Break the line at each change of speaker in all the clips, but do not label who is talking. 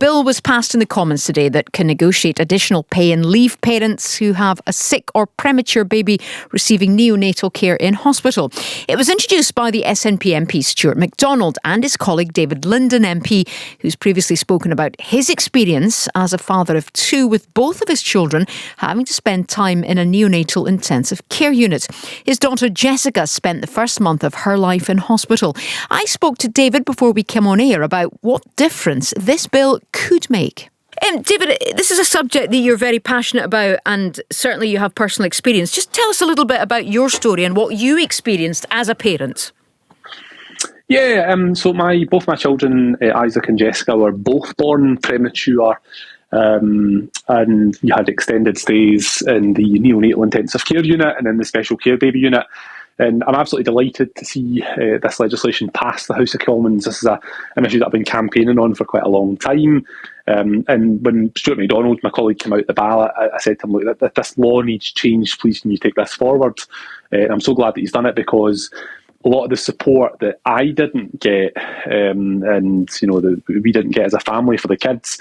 bill was passed in the Commons today that can negotiate additional pay and leave parents who have a sick or premature baby receiving neonatal care in hospital. It was introduced by the SNP MP Stuart MacDonald and his colleague David Linden MP, who's previously spoken about his experience as a father of two with both of his children having to spend time in a neonatal intensive care unit. His daughter Jessica spent the first month of her life in hospital. I spoke to David before we came on air about what difference this bill could make. David, this is a subject that you're very passionate about and certainly you have personal experience. Just tell us a little bit about your story and what you experienced as a parent.
Yeah, so both my children, Isaac and Jessica, were both born premature, and you had extended stays in the neonatal intensive care unit and in the special care baby unit. And I'm absolutely delighted to see this legislation pass the House of Commons. This is an issue that I've been campaigning on for quite a long time. And when Stuart MacDonald, my colleague, came out the ballot, I said to him, look, that this law needs change. Please, can you take this forward? And I'm so glad that he's done it, because a lot of the support that I didn't get, and that we didn't get as a family for the kids,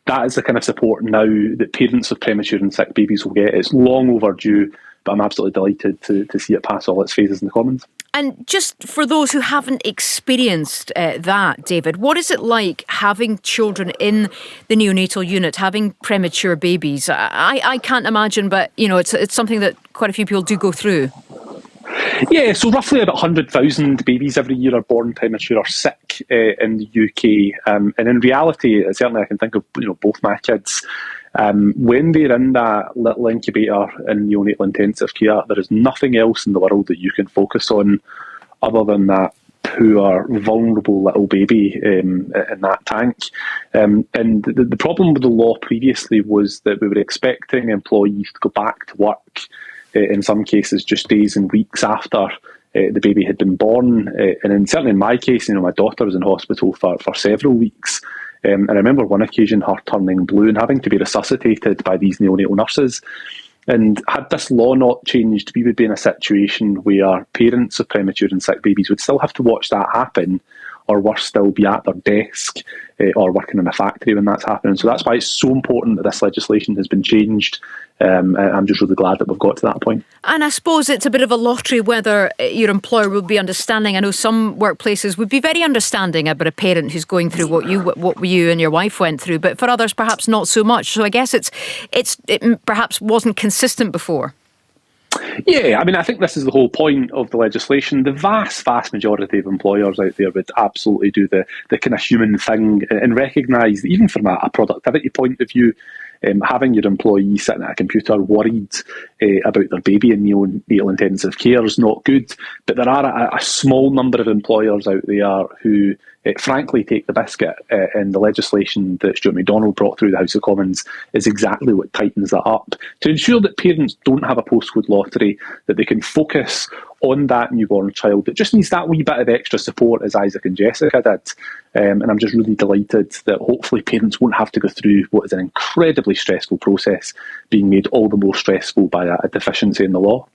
that is the kind of support now that parents of premature and sick babies will get. It's long overdue, but I'm absolutely delighted to see it pass all its phases in the Commons.
And just for those who haven't experienced that, David, what is it like having children in the neonatal unit, having premature babies? I can't imagine, but it's something that quite a few people do go through.
Yeah, so roughly about 100,000 babies every year are born premature or sick in the UK. And in reality, certainly I can think of both my kids. When they're in that little incubator in neonatal intensive care, there is nothing else in the world that you can focus on other than that poor, vulnerable little baby in that tank. And the problem with the law previously was that we were expecting employees to go back to work, in some cases just days and weeks after the baby had been born. And certainly in my case, my daughter was in hospital for several weeks. And I remember one occasion her turning blue and having to be resuscitated by these neonatal nurses. And had this law not changed, we would be in a situation where parents of premature and sick babies would still have to watch that happen, or worse still, be at their desk or working in a factory when that's happening. So that's why it's so important that this legislation has been changed. I'm just really glad that we've got to that point.
And I suppose it's a bit of a lottery whether your employer will be understanding. I know some workplaces would be very understanding about a parent who's going through what you and your wife went through, but for others perhaps not so much. So I guess it perhaps wasn't consistent before.
Yeah, I think this is the whole point of the legislation. The vast majority of employers out there would absolutely do the kind of human thing and recognise that even from a productivity point of view, having your employee sitting at a computer worried about their baby in neonatal intensive care is not good. But there are a small number of employers out there who frankly take the biscuit, and the legislation that Stuart MacDonald brought through the House of Commons is exactly what tightens that up, to ensure that parents don't have a postcode lottery, that they can focus on that newborn child that just needs that wee bit of extra support, as Isaac and Jessica did. And I'm just really delighted that hopefully parents won't have to go through what is an incredibly stressful process being made all the more stressful by a deficiency in the law.